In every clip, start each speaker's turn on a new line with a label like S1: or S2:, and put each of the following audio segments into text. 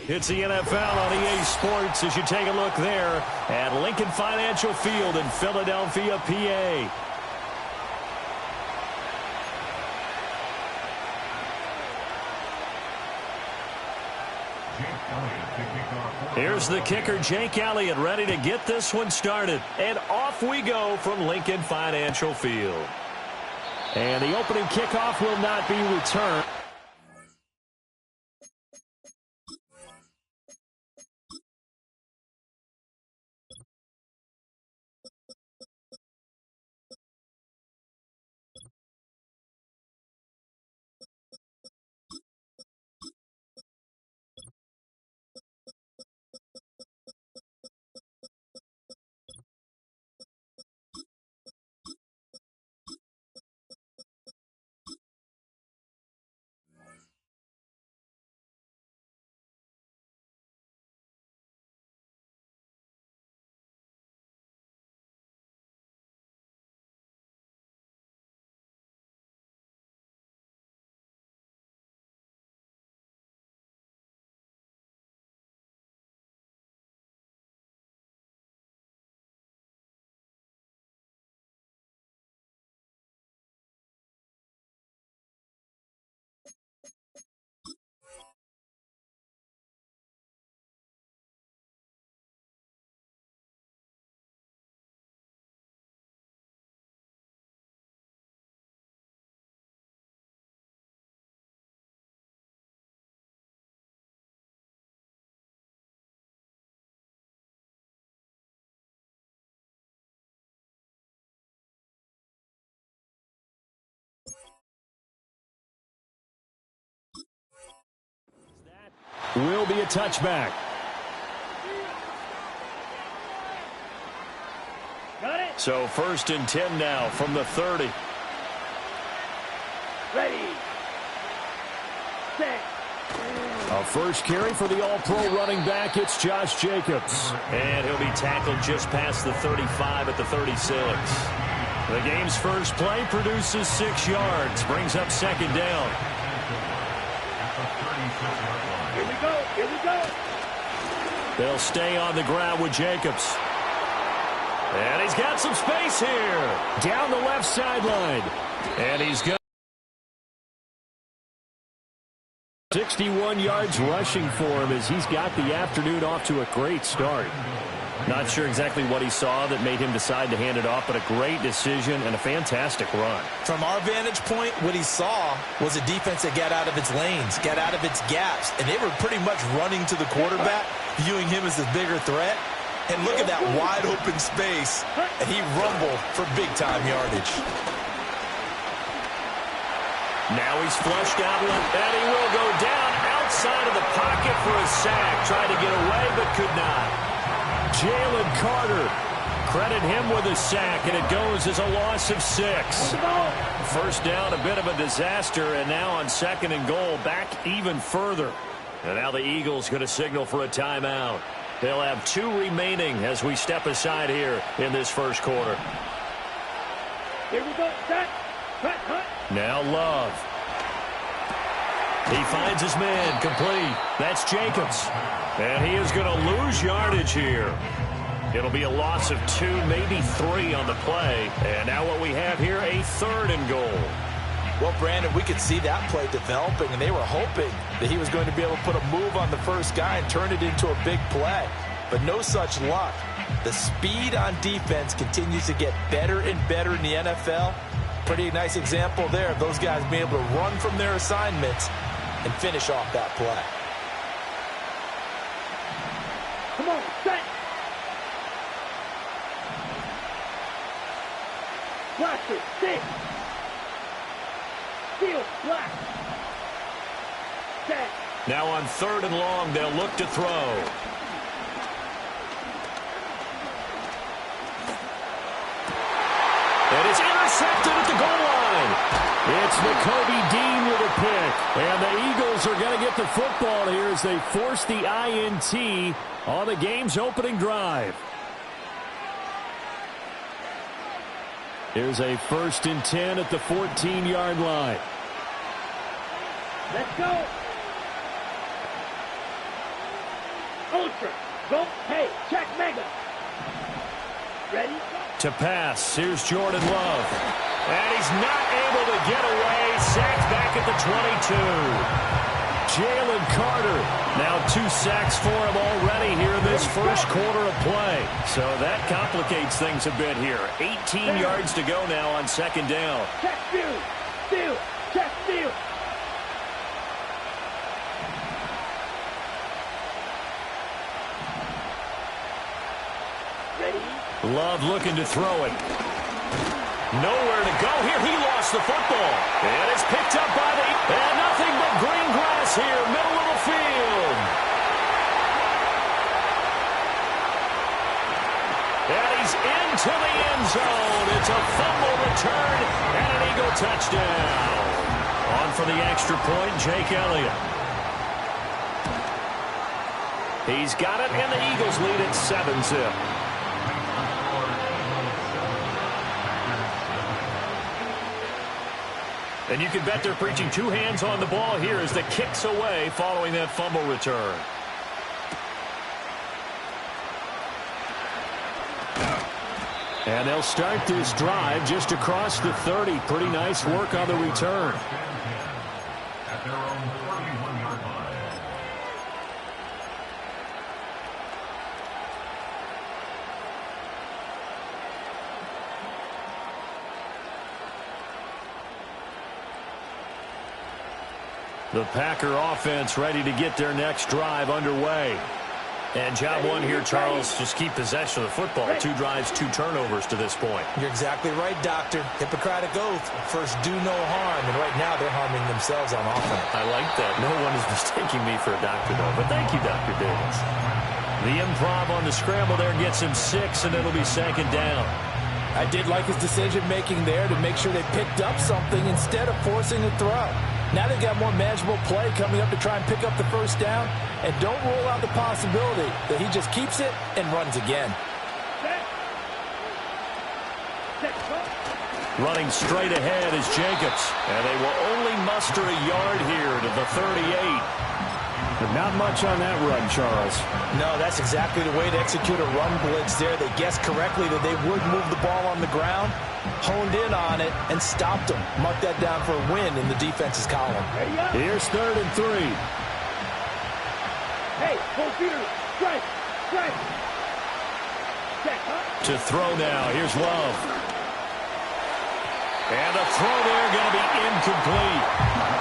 S1: It's the NFL on EA Sports as you take a look there at Lincoln Financial Field in Philadelphia, PA. Here's the kicker, Jake Elliott, ready to get this one started. And off we go from Lincoln Financial Field. And the opening kickoff will not be returned. Will be a touchback.
S2: Got it.
S1: So 1st and 10 now from the 30.
S2: Ready. Set.
S1: A first carry for the all-pro running back. It's Josh Jacobs. And he'll be tackled just past the 35 at the 36. The game's first play produces 6 yards. Brings up 2nd down.
S2: Here we go. Here we go.
S1: They'll stay on the ground with Jacobs. And he's got some space here. Down the left sideline. And he's got 61 yards rushing for him as he's got the afternoon off to a great start. Not sure exactly what he saw that made him decide to hand it off, but a great decision and a fantastic run.
S3: From our vantage point, what he saw was a defense that got out of its lanes, got out of its gaps, and they were pretty much running to the quarterback, viewing him as the bigger threat. And look at that wide open space, and he rumbled for big-time yardage.
S1: Now he's flushed out, and he will go down outside of the pocket for a sack. Tried to get away, but could not. Jalen Carter, credit him with a sack, and it goes as a loss of 6. First down, a bit of a disaster, and now on 2nd and goal, back even further. And now the Eagles going to signal for a timeout. They'll have 2 remaining as we step aside here in this first quarter.
S2: Here we go. Set. Cut, cut.
S1: Now Love. He finds his man complete. That's Jacobs. And he is going to lose yardage here. It'll be a loss of 2, maybe 3 on the play. And now what we have here, a 3rd and goal.
S3: Well, Brandon, we could see that play developing, and they were hoping that he was going to be able to put a move on the first guy and turn it into a big play. But no such luck. The speed on defense continues to get better and better in the NFL. Pretty nice example there of those guys being able to run from their assignments and finish off that play.
S2: Come on, set. Blaster, 6. Field, black. Set.
S1: Now on 3rd and long, they'll look to throw. And it's intercepted at the goal line. It's Nakobe Dean with a pick. And the Eagles are going to get the football here as they force the INT on the game's opening drive. Here's a 1st and 10 at the 14-yard line.
S2: Let's go. Counter. Go. Hey, check mega. Ready?
S1: To pass. Here's Jordan Love. And he's not able to get away. Sacked back at the 22. Jalen Carter. Now 2 sacks for him already here in this first quarter of play. So that complicates things a bit here. 18 yards to go now on second down.
S2: Check field. Field. Check field. Ready?
S1: Love looking to throw it. Nowhere to go here. He lost the football. And it's picked up by the... And nothing but green grass here, middle of the field. And he's into the end zone. It's a fumble return and an Eagle touchdown. On for the extra point, Jake Elliott. He's got it, and the Eagles lead at 7-zip. And you can bet they're preaching 2 hands on the ball here as the kicks away following that fumble return. And they'll start this drive just across the 30. Pretty nice work on the return.
S4: At their own 31-yard line.
S1: The Packer offense ready to get their next drive underway. And job one here, Charles, just keep possession of the football. 2 drives, 2 turnovers to this point.
S3: You're exactly right, Doctor. Hippocratic oath. First, do no harm. And right now, they're harming themselves on offense.
S1: I like that. No one is mistaking me for a doctor, though. But thank you, Dr. Davis. The improv on the scramble there gets him 6, and it'll be second down.
S3: I did like his decision-making there to make sure they picked up something instead of forcing a throw. Now they've got more manageable play coming up to try and pick up the first down. And don't rule out the possibility that he just keeps it and runs again.
S1: Running straight ahead is Jacobs. And they will only muster a yard here to the 38. But not much on that run, Charles.
S3: No, that's exactly the way to execute a run blitz there. They guessed correctly that they would move the ball on the ground, honed in on it, and stopped them. Mark that down for a win in the defense's column.
S1: Here's 3rd and 3.
S2: Hey, full feeder. Strike. Strike. Check, huh?
S1: To throw now. Here's Love. And the throw there going to be incomplete.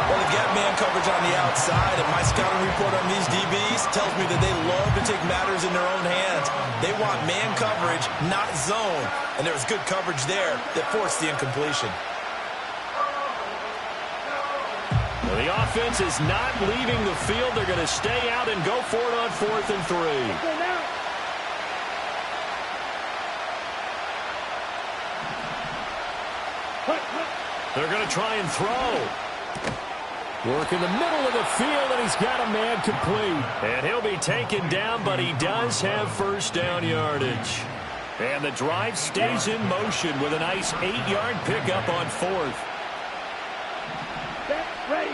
S3: Well, they've got man coverage on the outside, and my scouting report on these DBs tells me that they love to take matters in their own hands. They want man coverage, not zone. And there was good coverage there that forced the incompletion.
S1: Well, the offense is not leaving the field. They're going to stay out and go for it on 4th and 3. They're going to try and throw. Work in the middle of the field, and he's got a man complete. And he'll be taken down, but he does have first down yardage. And the drive stays in motion with a nice 8-yard pickup on 4th.
S2: Set, ready.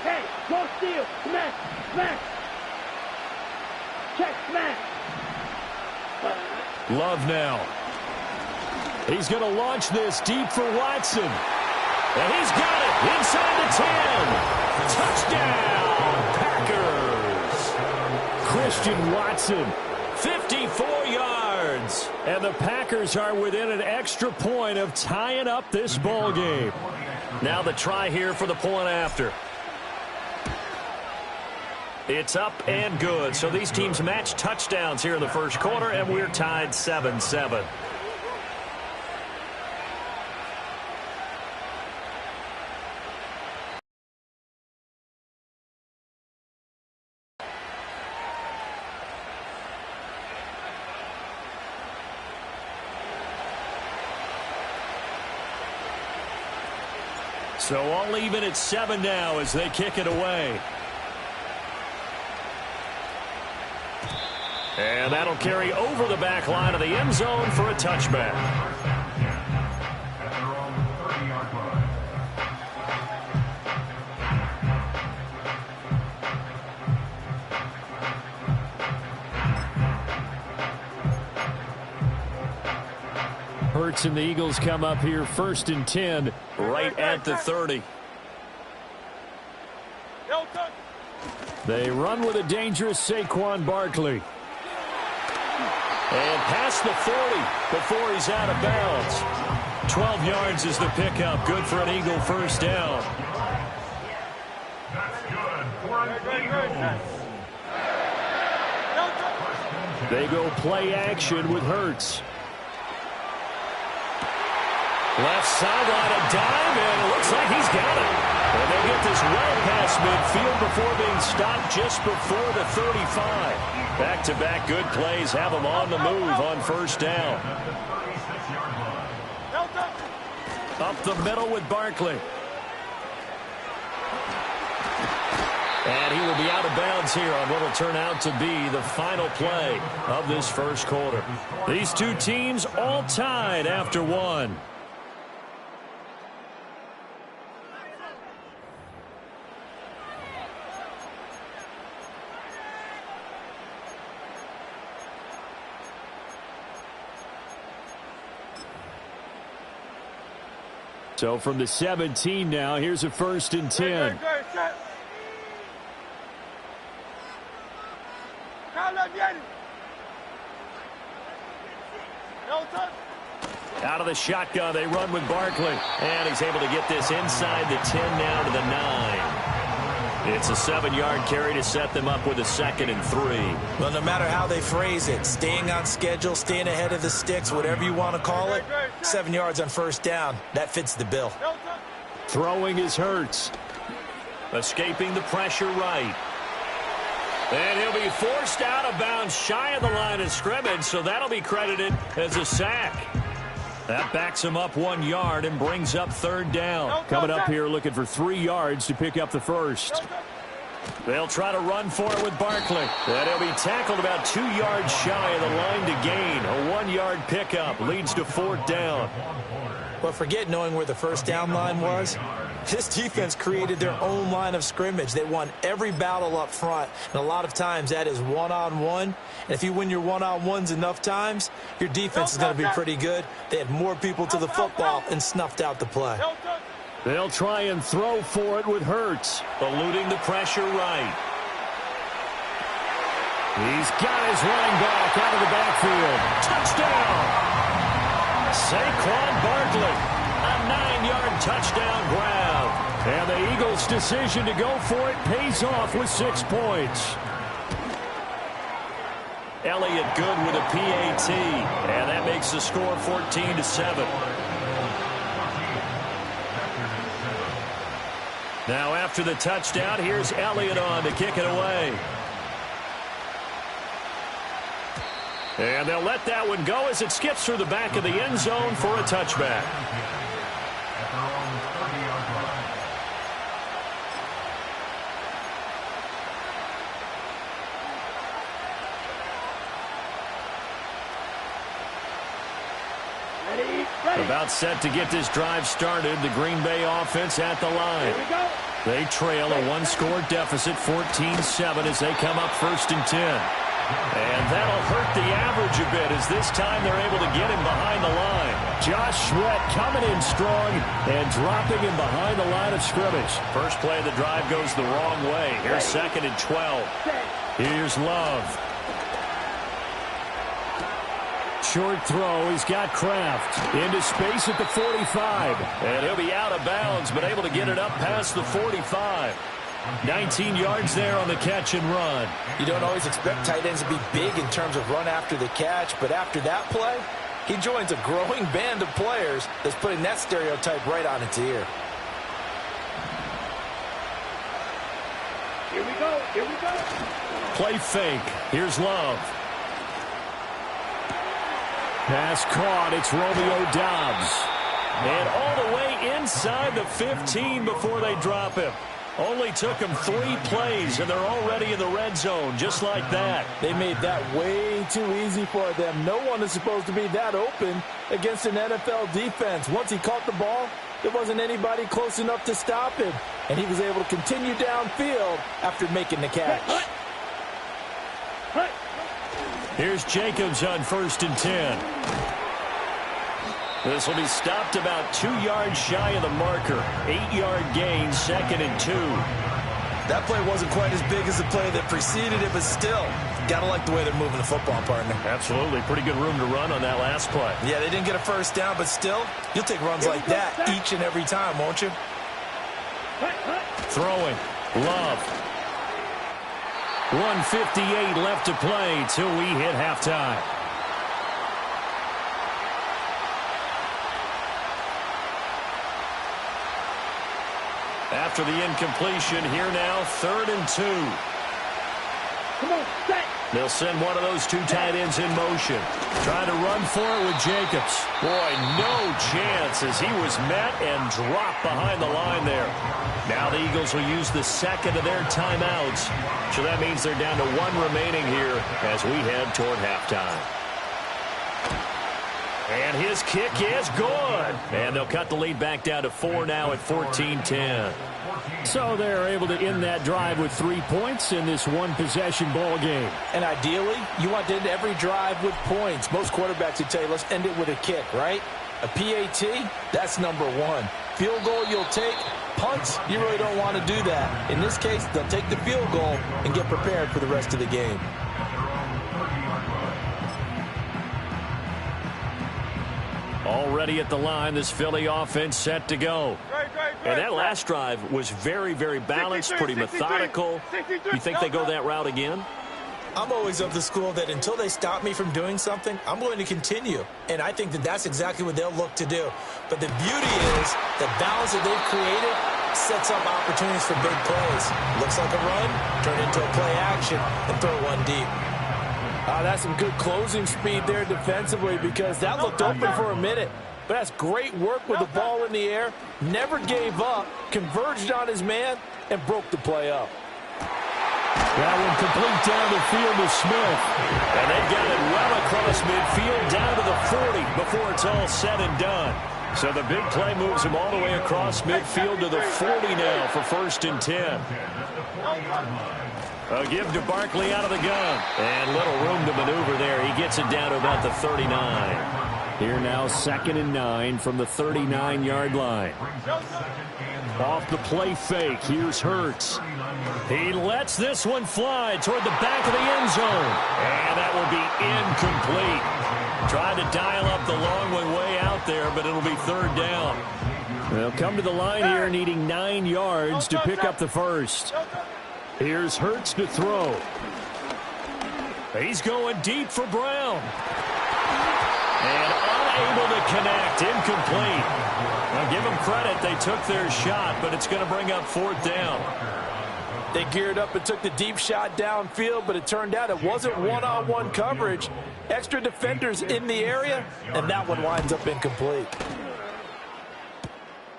S2: Hey, go steal. Smash. Smash. Check, smash.
S1: Love now. He's going to launch this deep for Watson. And he's got it inside the 10. Touchdown, Packers. Christian Watson, 54 yards. And the Packers are within an extra point of tying up this ball game. Now the try here for the point after. It's up and good. So these teams match touchdowns here in the first quarter, and we're tied 7-7. So all even at 7 now as they kick it away. And that'll carry over the back line of the end zone for a touchback.
S4: At their own 30-yard line.
S1: Hurts and the Eagles come up here 1st and 10 right at the 30. They run with a dangerous Saquon Barkley. And past the 40 before he's out of bounds. 12 yards is the pickup. Good for an Eagle first down.
S4: That's good for an Eagle.
S1: They go play action with Hurts. Left sideline, a dive, and it looks like he's got it. And they get this well past midfield before being stopped just before the 35. Back-to-back good plays have them on the move on first down. Up the middle with Barkley. And he will be out of bounds here on what will turn out to be the final play of this first quarter. These two teams all tied after one. So from the 17 now, here's a 1st and 10. Out of the shotgun, they run with Barkley. And he's able to get this inside the 10 now to the 9. It's a 7-yard carry to set them up with a 2nd and 3.
S3: Well, no matter how they phrase it, staying on schedule, staying ahead of the sticks, whatever you want to call it, 7 yards on first down, that fits the bill.
S1: Throwing is Hurts. Escaping the pressure right. And he'll be forced out of bounds shy of the line of scrimmage, so that'll be credited as a sack. That backs him up 1 yard and brings up 3rd down. Coming up here looking for 3 yards to pick up the first. They'll try to run for it with Barkley. And he'll be tackled about 2 yards shy of the line to gain. A 1-yard pickup leads to 4th down.
S3: But forget knowing where the first down line was. This defense created their own line of scrimmage. They won every battle up front, and a lot of times that is one-on-one. And if you win your one-on-ones enough times, your defense is going to be pretty good. They had more people to the football and snuffed out the play.
S1: They'll try and throw for it with Hurts, eluding the pressure right. He's got his running back out of the backfield. Touchdown! Saquon Barkley. A 9-yard touchdown grab. And the Eagles' decision to go for it pays off with 6 points. Elliott good with a PAT. And that makes the score 14-7. Now after the touchdown, here's Elliott on to kick it away. And they'll let that one go as it skips through the back of the end zone for a touchback. About set to get this drive started. The Green Bay offense at the line. They trail a 1-score deficit, 14-7, as they come up 1st and 10. And that'll hurt the average a bit as this time they're able to get him behind the line. Josh Sweat coming in strong and dropping him behind the line of scrimmage. First play of the drive goes the wrong way. Here's 2nd and 12. Here's Love. Short throw. He's got Kraft into space at the 45. And he'll be out of bounds, but able to get it up past the 45. 19 yards there on the catch and run.
S3: You don't always expect tight ends to be big in terms of run after the catch, but after that play, he joins a growing band of players that's putting that stereotype right on its ear.
S2: Here we go. Here we go.
S1: Play fake. Here's Love. Pass caught. It's Romeo Doubs. And all the way inside the 15 before they drop him. Only took them 3 plays, and they're already in the red zone, just like that.
S3: They made that way too easy for them. No one is supposed to be that open against an NFL defense. Once he caught the ball, there wasn't anybody close enough to stop him, and he was able to continue downfield after making the catch.
S1: Here's Jacobs on 1st and 10. This will be stopped about 2 yards shy of the marker. 8-yard gain, 2nd and 2.
S3: That play wasn't quite as big as the play that preceded it, but still, got to like the way they're moving the football, partner.
S1: Absolutely. Pretty good room to run on that last play.
S3: Yeah, they didn't get a first down, but still, you'll take runs like that each and every time, won't you?
S1: Throwing. Love. 1:58 left to play till we hit halftime. After the incompletion, here now, 3rd and 2.
S2: Come on, set.
S1: They'll send one of those 2 tight ends in motion. Trying to run for it with Jacobs. Boy, no chance as he was met and dropped behind the line there. Now the Eagles will use the second of their timeouts. So that means they're down to 1 remaining here as we head toward halftime. And his kick is good. And they'll cut the lead back down to 4 now at 14-10. So they're able to end that drive with 3 points in this one-possession ball game.
S3: And ideally, you want to end every drive with points. Most quarterbacks would tell you, let's end it with a kick, right? A PAT, that's number 1. Field goal you'll take. Punts, you really don't want to do that. In this case, they'll take the field goal and get prepared for the rest of the game.
S1: Already at the line, this Philly offense set to go. And that last drive was very, very balanced, pretty methodical. You think they go that route again?
S3: I'm always of the school that until they stop me from doing something, I'm going to continue. And I think that that's exactly what they'll look to do. But the beauty is the balance that they've created sets up opportunities for big plays. Looks like a run, turn into a play action, and throw one deep.
S5: That's some good closing speed there defensively because that looked open for a minute. But that's great work with the ball in the air. Never gave up, converged on his man, and broke the play up.
S1: That one complete down the field to Smith. And they got it well across midfield down to the 40 before it's all said and done. So the big play moves him all the way across midfield to the 40 now for 1st and 10. A give to Barkley out of the gun. And little room to maneuver there. He gets it down to about the 39. Here now, 2nd and 9 from the 39-yard line. Off the play fake, here's Hurts. He lets this one fly toward the back of the end zone. And that will be incomplete. Tried to dial up the long way out there, but it'll be 3rd down. They'll come to the line here needing 9 yards to pick up the first. Here's Hurts to throw. He's going deep for Brown. And unable to connect, incomplete. Now give them credit, they took their shot, but it's going to bring up 4th down.
S5: They geared up and took the deep shot downfield, but it turned out it wasn't one-on-one coverage. Extra defenders in the area, and that one winds up incomplete.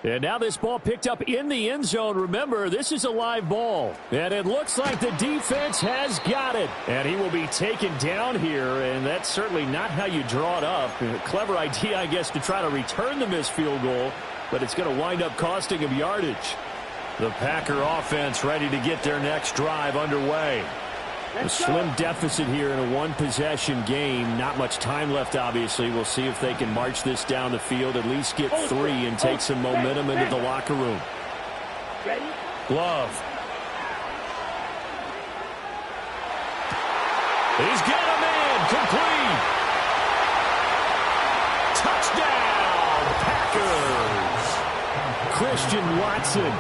S1: And now this ball picked up in the end zone. Remember, this is a live ball. And it looks like the defense has got it. And he will be taken down here, and that's certainly not how you draw it up. A clever idea, I guess, to try to return the missed field goal, but it's going to wind up costing him yardage. The Packer offense ready to get their next drive underway. A slim deficit here in a one-possession game. Not much time left, obviously. We'll see if they can march this down the field, at least get 3 and take some momentum into the locker room. Love. He's got a man. Complete. Touchdown, Packers. Christian Watson.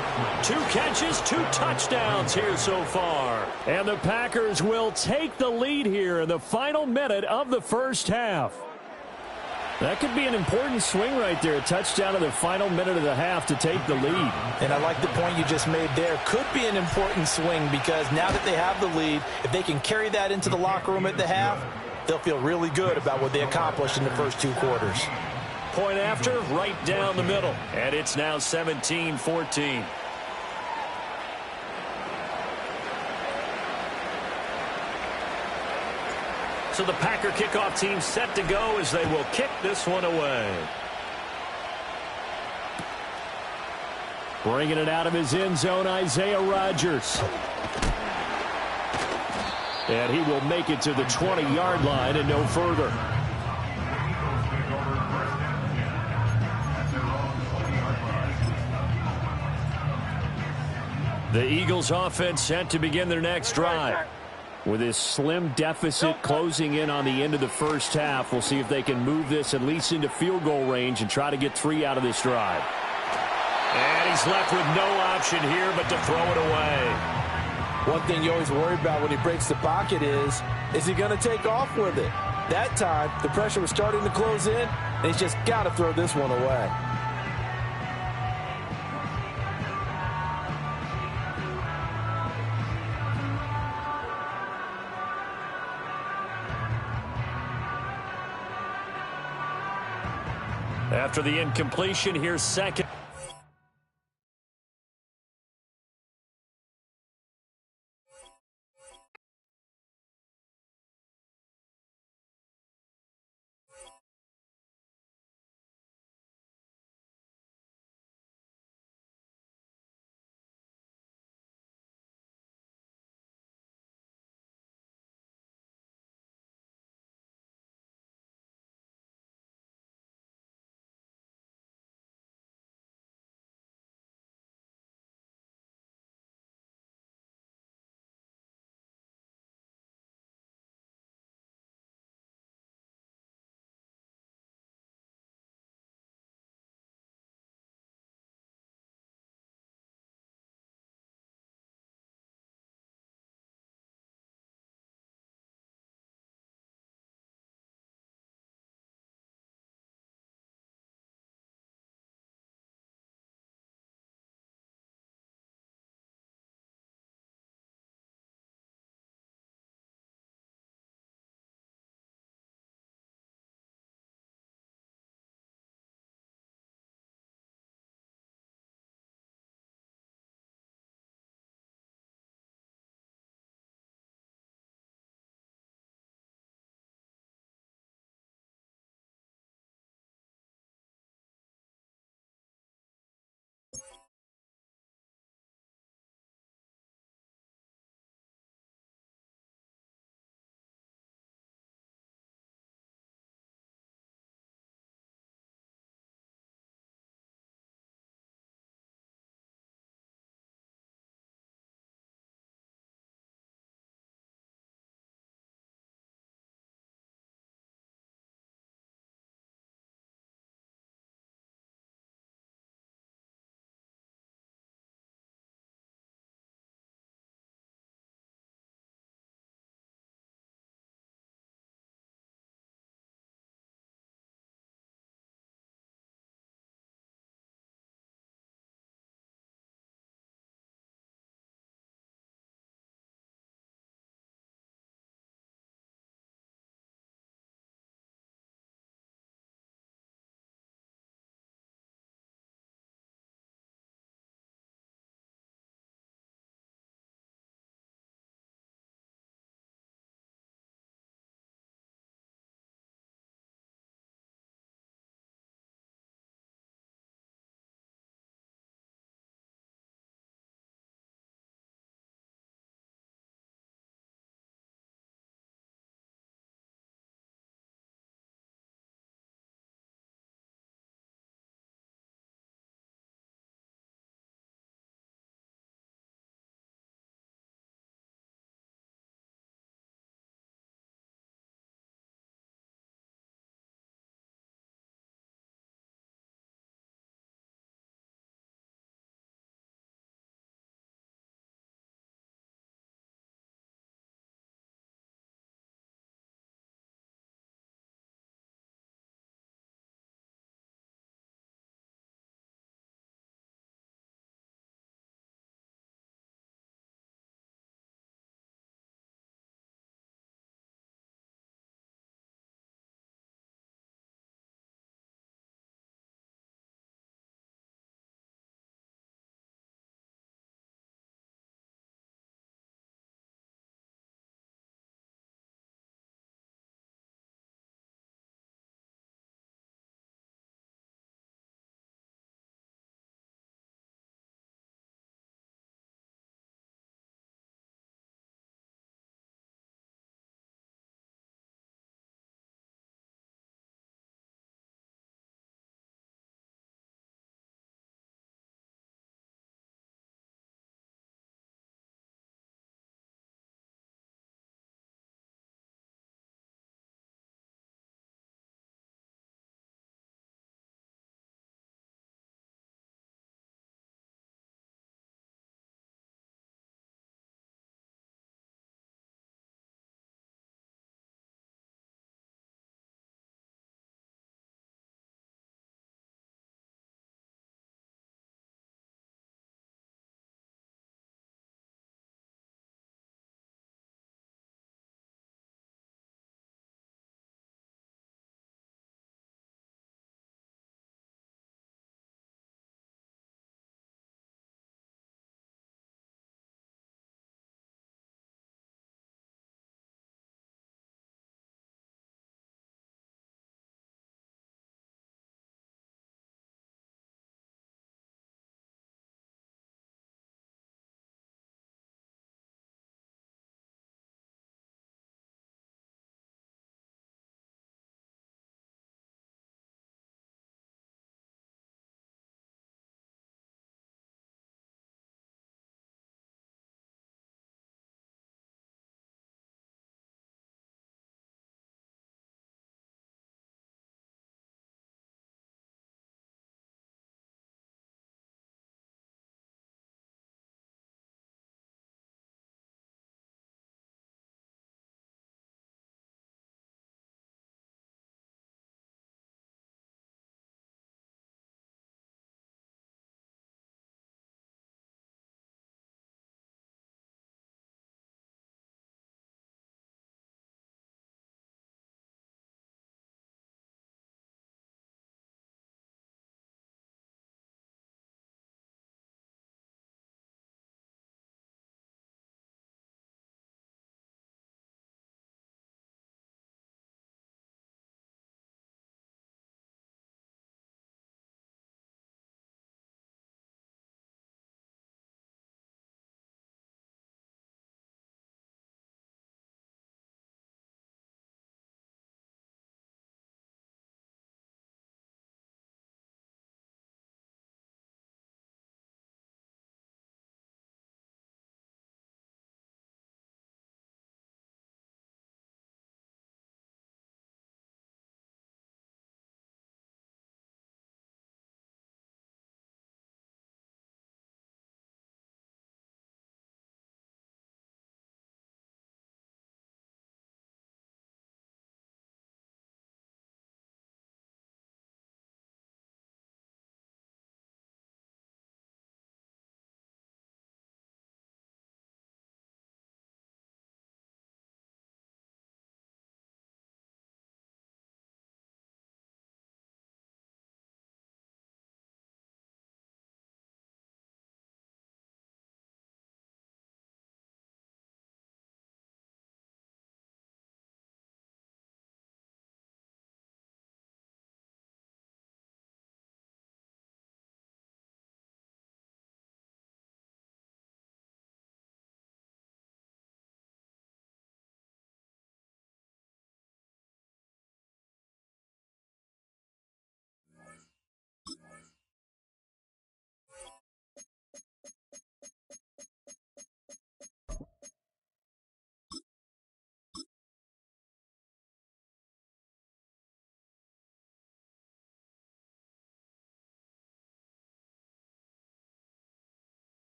S1: 2 catches, 2 touchdowns here so far. And the Packers will take the lead here in the final minute of the first half. That could be an important swing right there. A touchdown in the final minute of the half to take the lead.
S3: And I like the point you just made there. Could be an important swing because now that they have the lead, if they can carry that into the locker room at the half, they'll feel really good about what they accomplished in the first 2 quarters.
S1: Point after, right down the middle. And it's now 17-14. So the Packer kickoff team set to go as they will kick this one away. Bringing it out of his end zone, Isaiah Rodgers. And he will make it to the 20-yard line and no further. The Eagles offense set to begin their next drive. With this slim deficit closing in on the end of the first half, we'll see if they can move this at least into field goal range and try to get 3 out of this drive. And he's left with no option here but to throw it away.
S5: One thing you always worry about when he breaks the pocket is he going to take off with it? That time, the pressure was starting to close in, and he's just got to throw this one away.
S1: After the incompletion, here's second.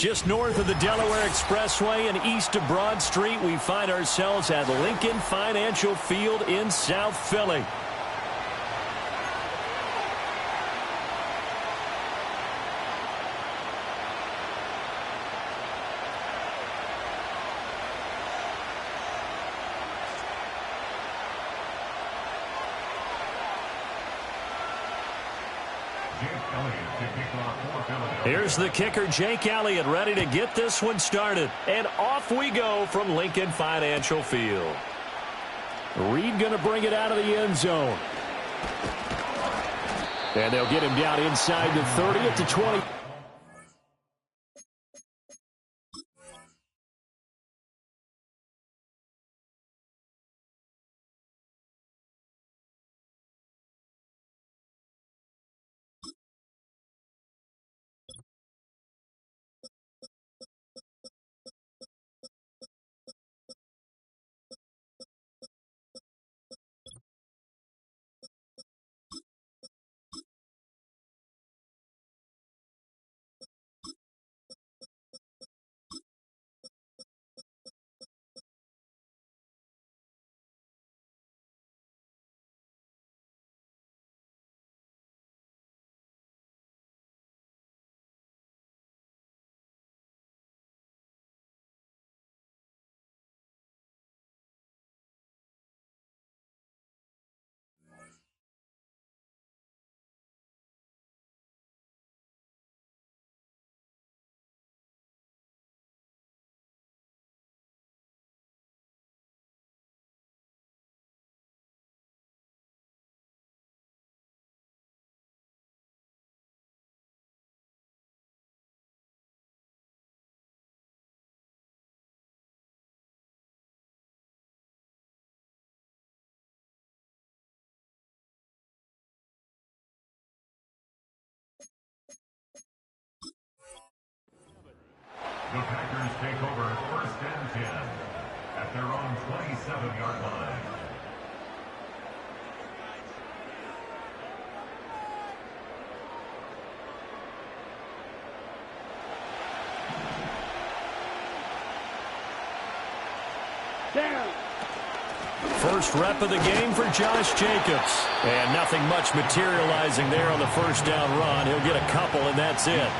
S1: Just north of the Delaware Expressway and east of Broad Street, we find ourselves at Lincoln Financial Field in South Philly. Here's the kicker, Jake Elliott, ready to get this one started. And off we go from Lincoln Financial Field. Reed going to bring it out of the end zone. And they'll get him down inside the 30 at the 20.
S4: The Packers take over 1st and 10 at their own 27-yard line.
S2: Down.
S1: First rep of the game for Josh Jacobs. And nothing much materializing there on the first down run. He'll get a couple, and that's it.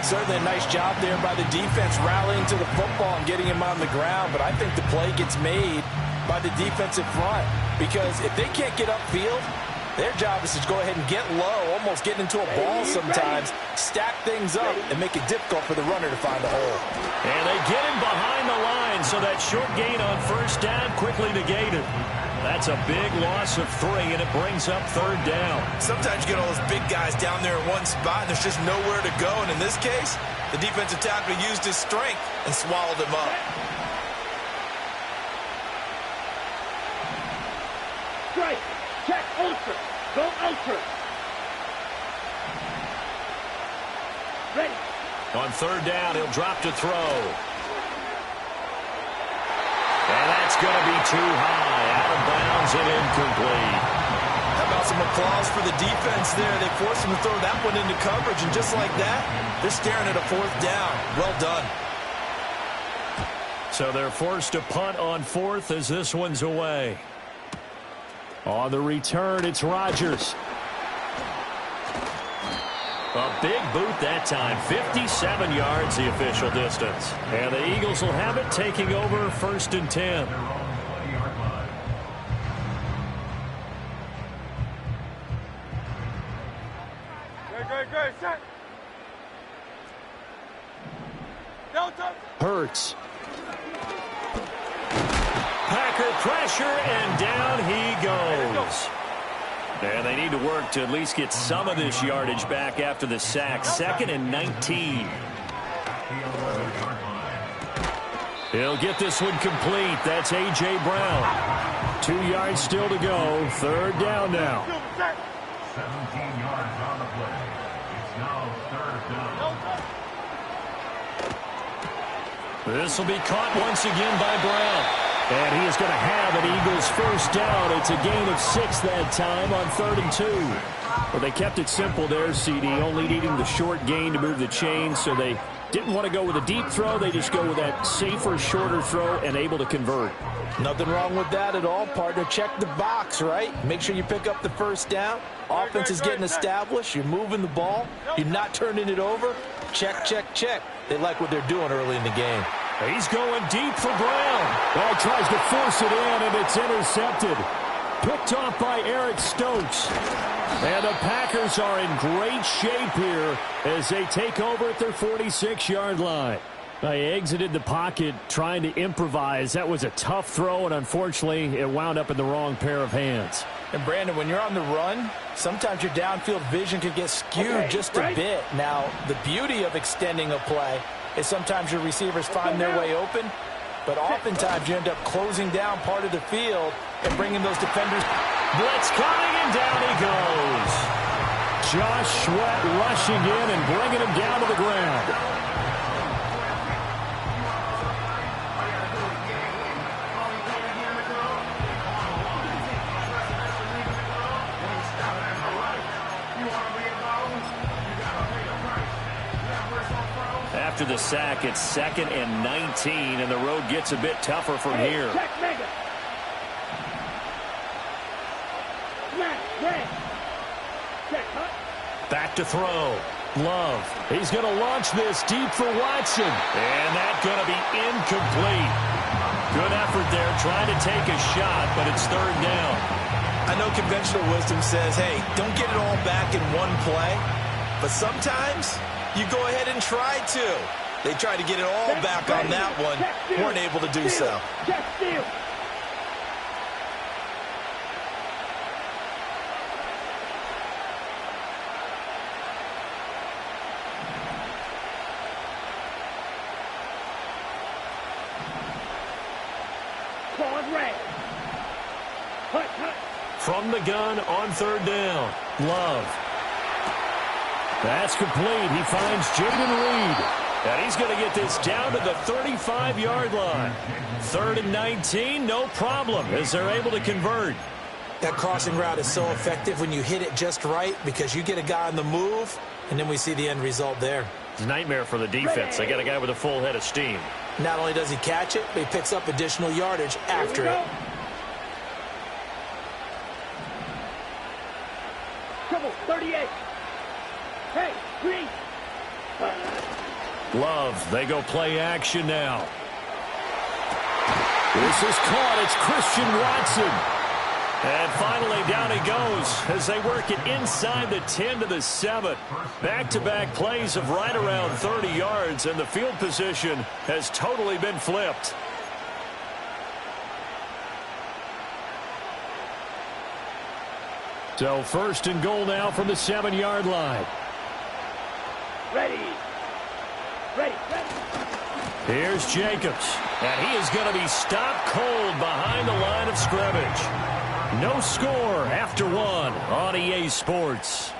S3: Certainly a nice job there by the defense rallying to the football and getting him on the ground. But I think the play gets made by the defensive front. Because if they can't get upfield, their job is to go ahead and get low, almost get into a ball sometimes, stack things up, and make it difficult for the runner to find a hole.
S1: And they get him behind the line, so that short gain on first down quickly negated. That's a big loss of 3, and it brings up 3rd down.
S3: Sometimes you get all those big guys down there in one spot, and there's just nowhere to go. And in this case, the defensive tackle used his strength and swallowed him up.
S2: Strike. Check. Ultra. Go ultra. Ready.
S1: On 3rd down, he'll drop to throw. And that's going to be too high. Out of bounds and incomplete.
S3: How about some applause for the defense there? They forced him to throw that one into coverage, and just like that, they're staring at a 4th down. Well done.
S1: So they're forced to punt on 4th as this one's away. On the return, it's Rodgers. A big boot that time. 57 yards the official distance. And the Eagles will have it, taking over 1st and 10.
S2: Good. Set. Delta.
S1: Hurts. Packer pressure, and down he goes. And they need to work to at least get some of this yardage back after the sack. 2nd and 19. He'll get this one complete. That's A.J. Brown. 2 yards still to go. 3rd down now.
S4: 17 yards on the play. It's now 3rd down.
S1: This will be caught once again by Brown. And he is going to have an Eagles 1st down. It's a gain of 6 that time on 3rd and 2. Well, they kept it simple there, CD, only needing the short gain to move the chain, so they Didn't want to go with a deep throw. They just go with that safer, shorter throw and able to convert.
S5: Nothing wrong with that at all, partner. Check the box, right? Make sure you pick up the first down. Offense is getting established. You're moving the ball. You're not turning it over. Check, check, check. They like what they're doing early in the game.
S1: He's going deep for Brown. Well, tries to force it in, and it's intercepted. Picked off by Eric Stokes. And the Packers are in great shape here as they take over at their 46-yard line. They exited the pocket trying to improvise. That was a tough throw, and unfortunately, it wound up in the wrong pair of hands.
S5: And, Brandon, when you're on the run, sometimes your downfield vision can get skewed just a bit. Now, the beauty of extending a play is sometimes your receivers find their way open, but oftentimes you end up closing down part of the field and bringing those defenders.
S1: Blitz coming, and down he goes. Josh Sweat rushing in and bringing him down to the ground. After the sack, it's 2nd and 19, and the road gets a bit tougher from here. Back to throw. Love. He's going to launch this deep for Watson. And that's going to be incomplete. Good effort there trying to take a shot, but it's 3rd down.
S3: I know conventional wisdom says, hey, don't get it all back in one play. But sometimes you go ahead and try to. They tried to get it all back on that one. Weren't able to do so.
S1: From the gun on 3rd down. Love. That's complete. He finds Jaden Reed. And he's going to get this down to the 35-yard line. 3rd and 19, no problem, as they're able to convert.
S5: That crossing route is so effective when you hit it just right because you get a guy on the move, and then we see the end result there.
S1: It's a nightmare for the defense. They got a guy with a full head of steam.
S5: Not only does he catch it, but he picks up additional yardage after it.
S2: Trouble, 38. Hey, Green.
S1: Love, they go play action now. This is caught. It's Christian Watson. And finally down he goes as they work it inside the 10 to the 7. Back-to-back plays of right around 30 yards, and the field position has totally been flipped. So 1st and goal now from the 7-yard line.
S2: Ready. Ready.
S1: Here's Jacobs, and he is going to be stopped cold behind the line of scrimmage. No score after 1 on EA Sports.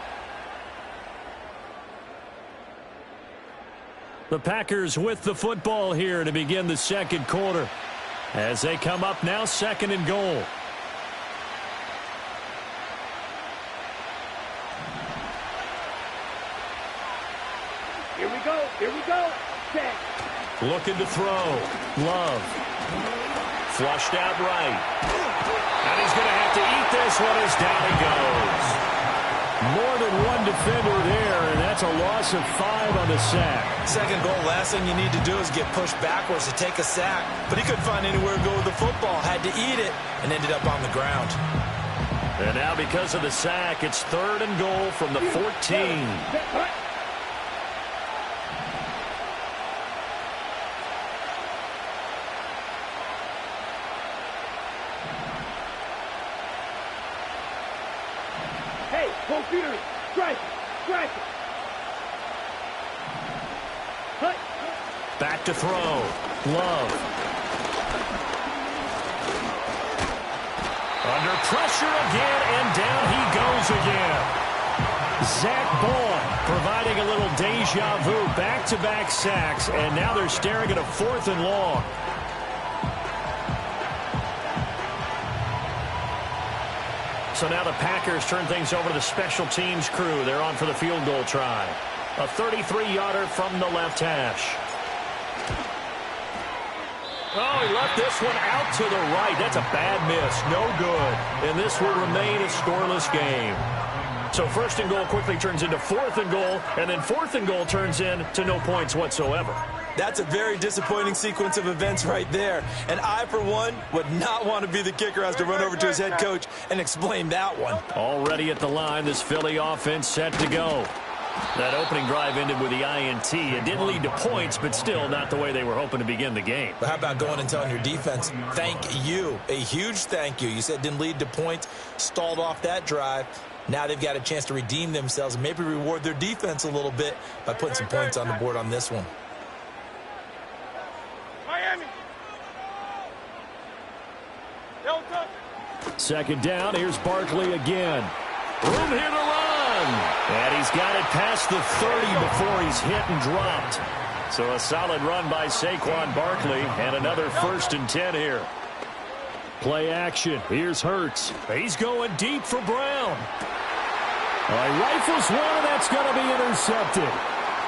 S1: The Packers with the football here to begin the 2nd quarter as they come up now 2nd and goal.
S2: Here we go. Set.
S1: Looking to throw. Love. Flushed out right. And he's going to have to eat this one as down he goes. More than one defender there, and that's a loss of 5 on the sack.
S3: 2nd goal, last thing you need to do is get pushed backwards to take a sack. But he couldn't find anywhere to go with the football. Had to eat it and ended up on the ground.
S1: And now because of the sack, it's 3rd and goal from the 14.
S2: Computer, strike it. Hut.
S1: Back to throw. Love. Under pressure again, and down he goes again. Zach Boyd providing a little deja vu. Back-to-back sacks, and now they're staring at a 4th and long. So now the Packers turn things over to the special teams crew. They're on for the field goal try. A 33-yarder from the left hash. Oh, he left this one out to the right. That's a bad miss. No good. And this will remain a scoreless game. So first and goal quickly turns into fourth and goal, and then fourth and goal turns into no points whatsoever.
S3: That's a very disappointing sequence of events right there. And I, for one, would not want to be the kicker who has to run over to his head coach and explain that one.
S1: Already at the line, this Philly offense set to go. That opening drive ended with the INT. It didn't lead to points, but still not the way they were hoping to begin the game.
S3: But how about going and telling your defense, thank you, a huge thank you. You said it didn't lead to points, stalled off that drive. Now they've got a chance to redeem themselves and maybe reward their defense a little bit by putting some points on the board on this one.
S2: Miami.
S1: Second down, here's Barkley again. Room here to run. And he's got it past the 30 before he's hit and dropped. So a solid run by Saquon Barkley and another 1st and 10 here. Play action. Here's Hurts. He's going deep for Brown. Rifles one, and that's going to be intercepted.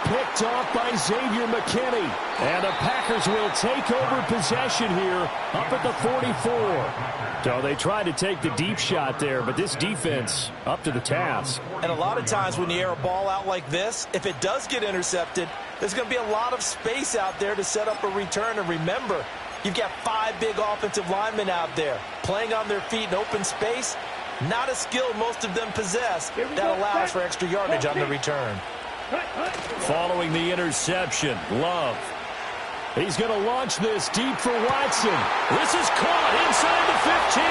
S1: Picked off by Xavier McKinney. And the Packers will take over possession here up at the 44. So they tried to take the deep shot there, but this defense up to the task.
S3: And a lot of times when you air a ball out like this, if it does get intercepted, there's going to be a lot of space out there to set up a return. And remember, you've got 5 big offensive linemen out there playing on their feet in open space. Not a skill most of them possess that allows for extra yardage on the return.
S1: Following the interception, Love. He's going to launch this deep for Watson. This is caught inside the 15.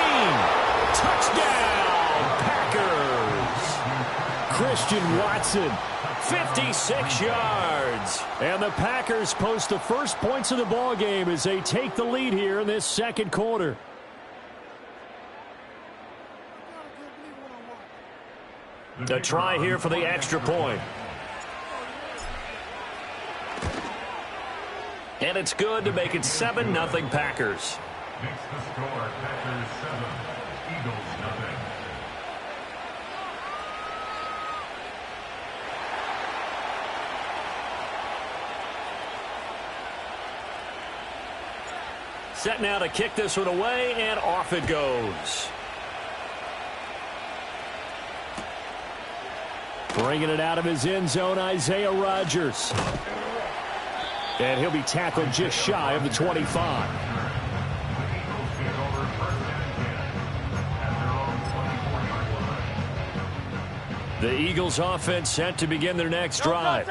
S1: Touchdown, Packers. Christian Watson, 56 yards. And the Packers post the first points of the ball game as they take the lead here in this second quarter. A try here for the extra point. And it's good to make it 7-0 Packers.
S4: Makes the score Packers 7, Eagles nothing.
S1: Set now to kick this one away, and off it goes. Bringing it out of his end zone, Isaiah Rodgers. And he'll be tackled just shy of the 25. The Eagles offense set to begin their next drive.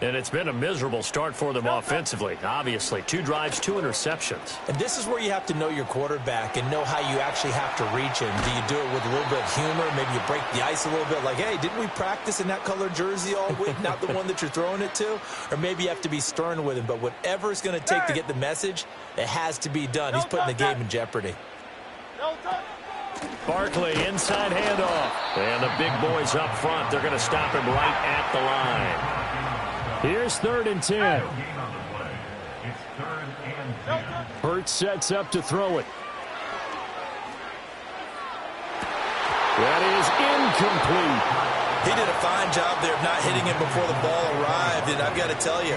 S1: And it's been a miserable start for them offensively. Obviously, 2 drives, 2 interceptions.
S3: And this is where you have to know your quarterback and know how you actually have to reach him. Do you do it with a little bit of humor? Maybe you break the ice a little bit like, hey, didn't we practice in that color jersey all week? Not the one that you're throwing it to? Or maybe you have to be stern with him. But whatever it's going to take to get the message, it has to be done. He's putting the game in jeopardy.
S1: Barkley, inside handoff. And the big boys up front, they're going to stop him right at the line. Here's 3rd and 10. Hurts sets up to throw it. That is incomplete.
S3: He did a fine job there of not hitting him before the ball arrived. And I've got to tell you,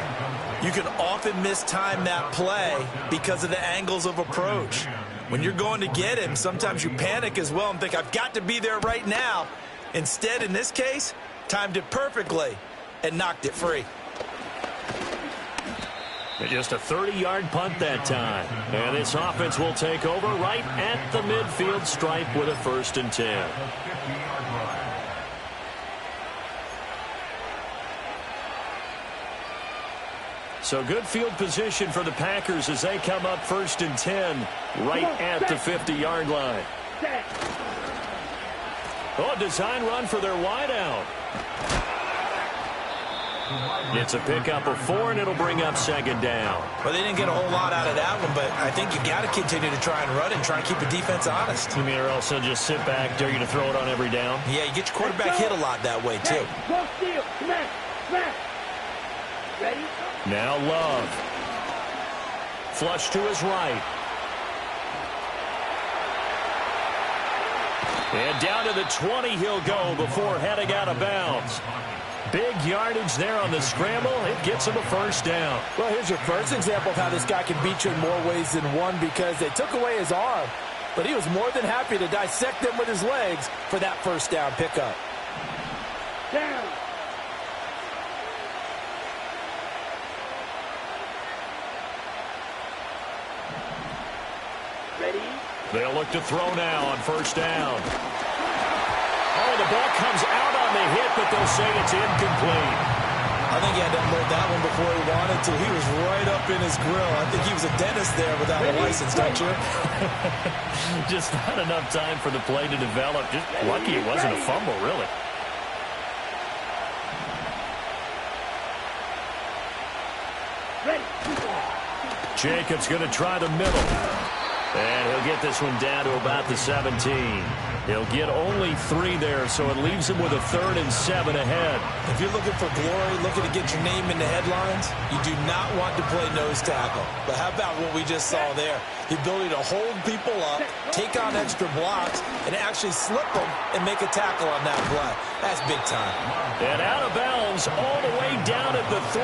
S3: you can often mistime that play because of the angles of approach. When you're going to get him, sometimes you panic as well and think, I've got to be there right now. Instead, in this case, timed it perfectly and knocked it free.
S1: Just a 30-yard punt that time. And this offense will take over right at the midfield stripe with a 1st and 10. So good field position for the Packers as they come up 1st and 10 right at the 50-yard line. Oh, design run for their wideout. It's a pickup of 4, and it'll bring up 2nd down.
S3: Well, they didn't get a whole lot out of that one, but I think you got to continue to try and run and try and keep the defense honest.
S1: You mean, or else they'll just sit back, dare you to throw it on every down?
S3: Yeah, you get your quarterback hit a lot that way, too.
S1: Now Love. Flush to his right. And down to the 20 he'll go before heading out of bounds. Big yardage there on the scramble. It gets him a first down.
S5: Well, here's your first example of how this guy can beat you in more ways than one, because they took away his arm, but he was more than happy to dissect them with his legs for that first down pickup.
S2: Down. Ready?
S1: They'll look to throw now on first down. Oh, the ball comes out on the hit, but they'll say it's incomplete.
S3: I think he had to unload that one before he wanted to. He was right up in his grill. I think he was a dentist there without a license, don't you?
S1: Just not enough time for the play to develop. Just lucky it wasn't a fumble, really.
S2: Ready?
S1: Jacobs going to try the middle. And he'll get this one down to about the 17. He'll get only 3 there, so it leaves him with a 3rd and 7 ahead.
S3: If you're looking for glory, looking to get your name in the headlines, you do not want to play nose tackle. But how about what we just saw there? The ability to hold people up, take on extra blocks, and actually slip them and make a tackle on that play. That's big time.
S1: And out of bounds all the way down at the 3.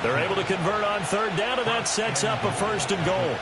S1: They're able to convert on 3rd down, and that sets up a 1st and goal.